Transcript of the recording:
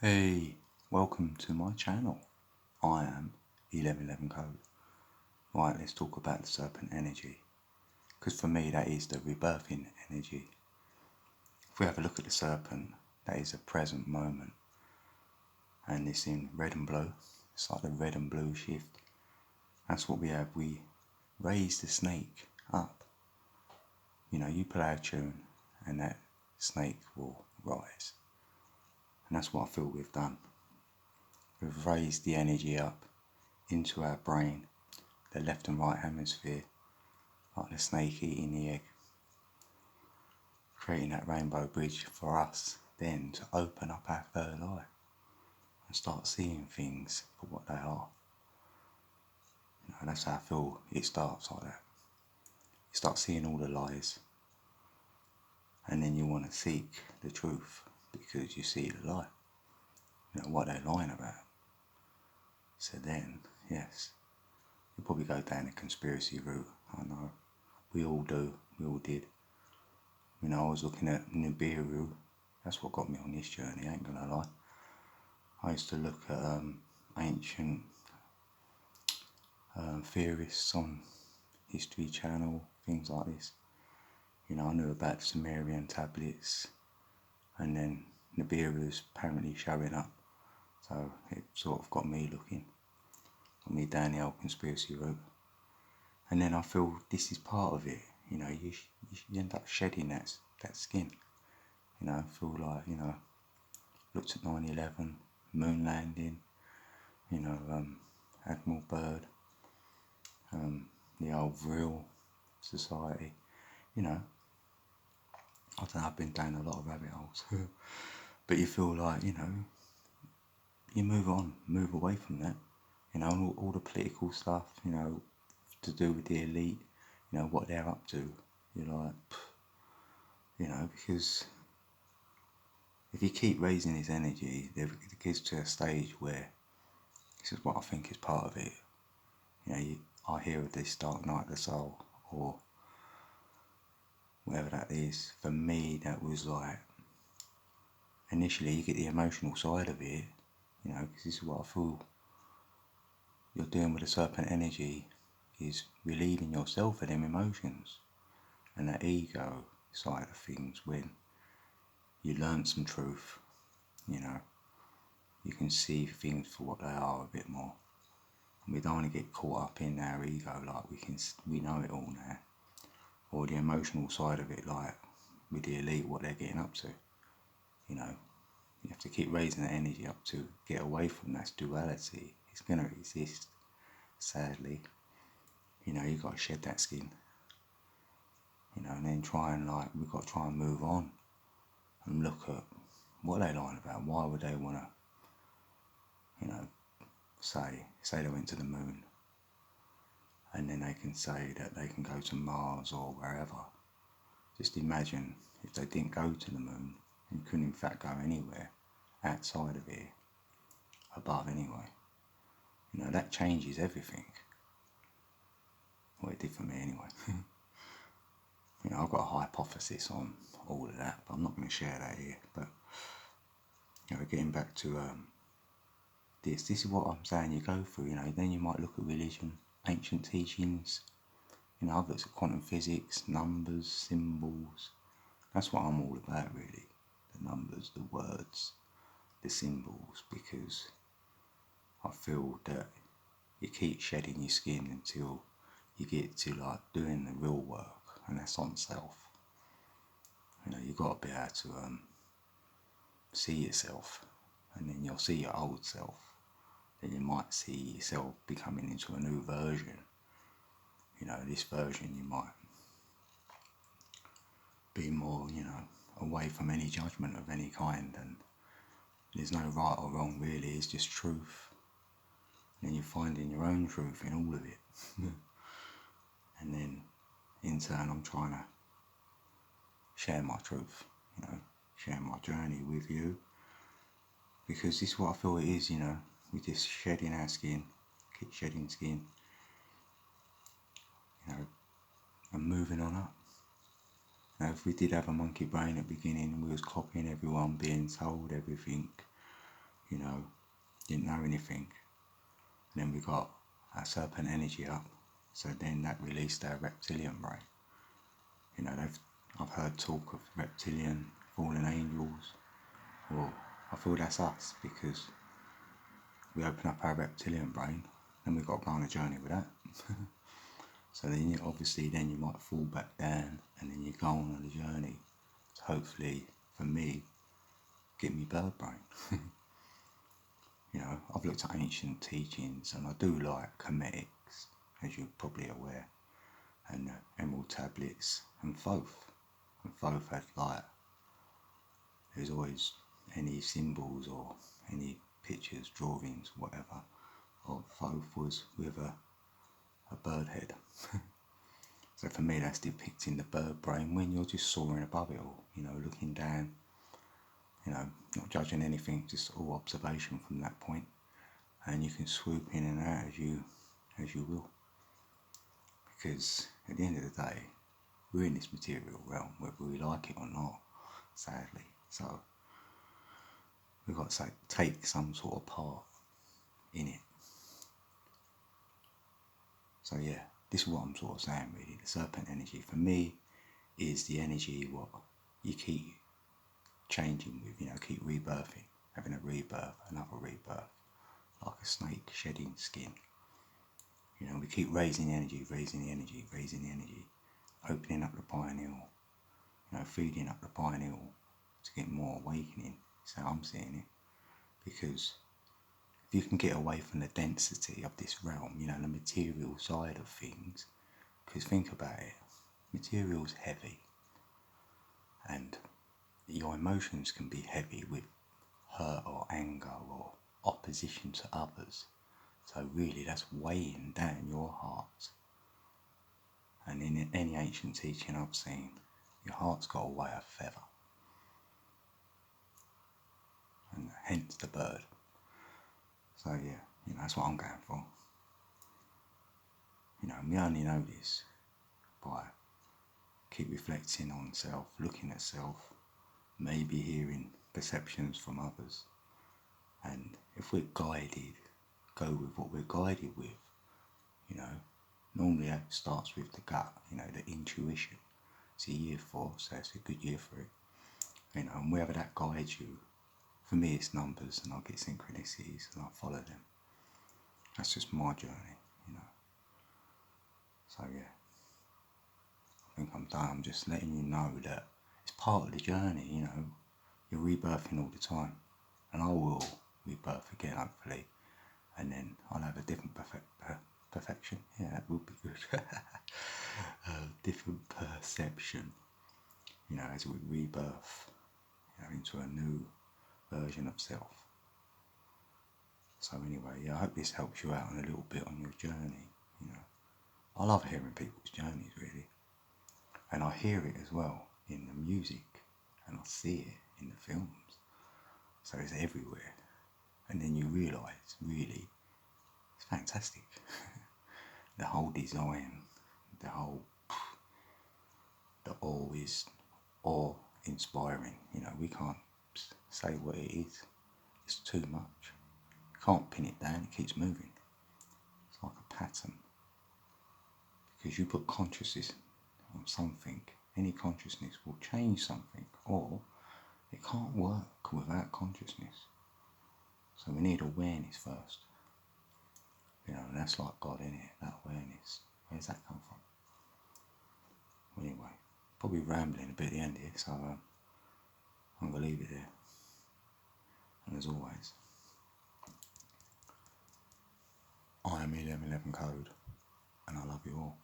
Hey, welcome to my channel. I am 1111 Code. Right, let's talk about the serpent energy. Because for me, that is the rebirthing energy. If we have a look at the serpent, that is a present moment. And it's in red and blue. It's like the red and blue shift. That's what we have. We raise the snake up. You play a tune and that snake will rise. And that's what I feel we've done. We've raised the energy up into our brain, the left and right hemisphere, like the snake eating the egg, creating that rainbow bridge for us then to open up our third eye and start seeing things for what they are. That's how I feel it starts like that. You start seeing all the lies, and then you want to seek the truth because you see the lie, what they're lying about. So then, yes, you probably go down the conspiracy route. I know, we all do, we all did. I was looking at Nibiru. That's what got me on this journey, I ain't gonna lie. I used to look at ancient theorists on History Channel, things like this. I knew about the Sumerian tablets, and then Nibiru's apparently showing up. So it sort of got me down the old conspiracy route. And then I feel this is part of it. You end up shedding that skin. I feel like, looked at 9/11, moon landing, Admiral Byrd, the old real society, I don't know, I've been down a lot of rabbit holes. But you feel like, you move away from that, all the political stuff, to do with the elite, what they're up to. You're like, because if you keep raising this energy, it gets to a stage where, this is what I think is part of it, I hear of this dark night of the soul, or whatever that is. For me, that was like, initially you get the emotional side of it, because this is what I feel you're doing with the serpent energy, is relieving yourself of them emotions and that ego side of things. When you learn some truth, you can see things for what they are a bit more. And we don't want to get caught up in our ego, like we know it all now, or the emotional side of it, like with the elite, what they're getting up to. You have to keep raising the energy up to get away from that duality. It's going to exist, sadly. You've got to shed that skin, and then we've got to try and move on and look at what they're lying about. Why would they want to, say they went to the moon, and then they can say that they can go to Mars or wherever. Just imagine if they didn't go to the moon and couldn't in fact go anywhere outside of here, above anyway. That changes everything. Well, it did for me anyway. I've got a hypothesis on all of that, but I'm not going to share that here. But getting back to this is what I'm saying you go through. Then you might look at religion, ancient teachings, I've looked at quantum physics, numbers, symbols. That's what I'm all about, really. The numbers, the words, the symbols, because I feel that you keep shedding your skin until you get to like doing the real work, and that's on self. You've got to be able to see yourself, and then you'll see your old self. Then you might see yourself becoming into a new version. This version you might be more, away from any judgment of any kind, and there's no right or wrong really, it's just truth. And you're finding your own truth in all of it. And then in turn I'm trying to share my truth, share my journey with you, because this is what I feel it is. We're just shedding our skin, keep shedding skin, and moving on up. If we did have a monkey brain at the beginning, we was copying everyone, being told everything, you know, didn't know anything. And then we got our serpent energy up, so then that released our reptilian brain. You know, I've heard talk of reptilian fallen angels. Well, I feel that's us, because we open up our reptilian brain, and we've got to go on a journey with that. So then you might fall back down, and then you go on a journey to hopefully, for me, get me bird brain. You know, I've looked at ancient teachings, and I do like Hermetics, as you're probably aware, and Emerald Tablets, and Thoth. And Thoth had like, there's always any symbols or any pictures, drawings, whatever, of Thoth was with a bird head. So for me, that's depicting the bird brain when you're just soaring above it all, you know, looking down, you know, not judging anything, just all observation from that point, and you can swoop in and out as you will. Because at the end of the day, we're in this material realm, whether we like it or not, sadly. So we've got to take some sort of part in it. So yeah, this is what I'm sort of saying really. The serpent energy for me is the energy what you keep changing with, you know, keep rebirthing, having a rebirth, another rebirth, like a snake shedding skin. You know, we keep raising the energy, opening up the pineal, you know, feeding up the pineal to get more awakening. So I'm seeing it, because if you can get away from the density of this realm, you know, the material side of things, because think about it, material's heavy, and your emotions can be heavy with hurt or anger or opposition to others. So really that's weighing down your heart. And in any ancient teaching I've seen, your heart's got to weigh a feather. And hence the bird. So yeah, you know, that's what I'm going for. You know, we only know this by keep reflecting on self, looking at self, maybe hearing perceptions from others. And if we're guided, go with what we're guided with. You know, normally that starts with the gut, you know, the intuition. It's a year 4, so it's a good year for it. You know, and wherever that guides you, for me it's numbers, and I get synchronicities and I follow them. That's just my journey, you know. So yeah, I think I'm done. I'm just letting you know that it's part of the journey, you know. You're rebirthing all the time, and I will rebirth again hopefully, and then I'll have a different perfection. Yeah, that would be good. Different perception, you know, as we rebirth, you know, into a new version of self. So anyway, yeah, I hope this helps you out a little bit on your journey. You know, I love hearing people's journeys really, and I hear it as well in the music, and I see it in the films. So it's everywhere, and then you realise really it's fantastic. The whole design, the all is awe-inspiring. You know, we can't say what it is. It's too much. You can't pin it down. It keeps moving. It's like a pattern. Because you put consciousness on something, any consciousness will change something, or it can't work without consciousness. So we need awareness first. You know, and that's like God in it, that awareness. Where's that come from? Well, anyway, probably rambling a bit at the end here, so I'm going to leave it there. And as always, I am 1111 code, and I love you all.